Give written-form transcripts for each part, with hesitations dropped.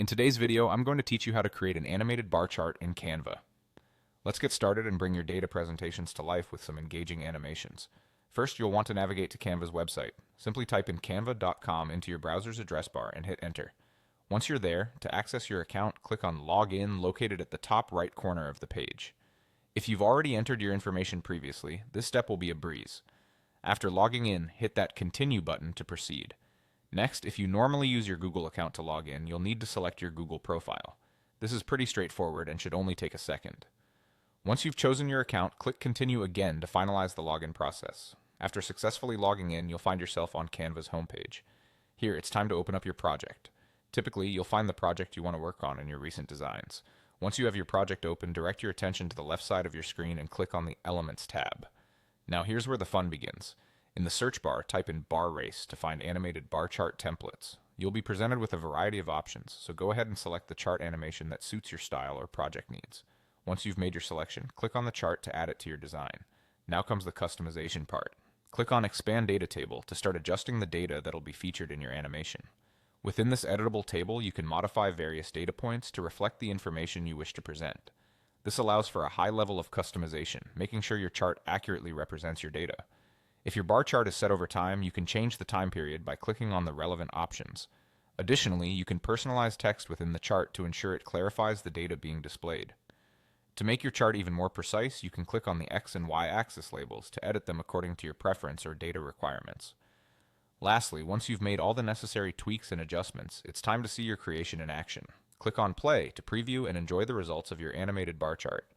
In today's video, I'm going to teach you how to create an animated bar chart in Canva. Let's get started and bring your data presentations to life with some engaging animations. First, you'll want to navigate to Canva's website. Simply type in canva.com into your browser's address bar and hit enter. Once you're there, to access your account, click on Login located at the top right corner of the page. If you've already entered your information previously, this step will be a breeze. After logging in, hit that Continue button to proceed. Next, if you normally use your Google account to log in, you'll need to select your Google profile. This is pretty straightforward and should only take a second. Once you've chosen your account, click Continue again to finalize the login process. After successfully logging in, you'll find yourself on Canva's homepage. Here, it's time to open up your project. Typically, you'll find the project you want to work on in your recent designs. Once you have your project open, direct your attention to the left side of your screen and click on the Elements tab. Now here's where the fun begins. In the search bar, type in bar race to find animated bar chart templates. You'll be presented with a variety of options, so go ahead and select the chart animation that suits your style or project needs. Once you've made your selection, click on the chart to add it to your design. Now comes the customization part. Click on Expand Data Table to start adjusting the data that'll be featured in your animation. Within this editable table, you can modify various data points to reflect the information you wish to present. This allows for a high level of customization, making sure your chart accurately represents your data. If your bar chart is set over time, you can change the time period by clicking on the relevant options. Additionally, you can personalize text within the chart to ensure it clarifies the data being displayed. To make your chart even more precise, you can click on the X and Y axis labels to edit them according to your preference or data requirements. Lastly, once you've made all the necessary tweaks and adjustments, it's time to see your creation in action. Click on Play to preview and enjoy the results of your animated bar chart.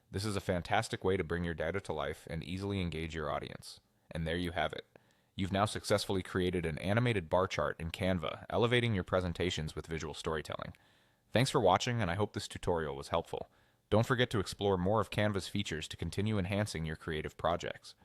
This is a fantastic way to bring your data to life and easily engage your audience. And there you have it. You've now successfully created an animated bar chart in Canva, elevating your presentations with visual storytelling. Thanks for watching, and I hope this tutorial was helpful. Don't forget to explore more of Canva's features to continue enhancing your creative projects.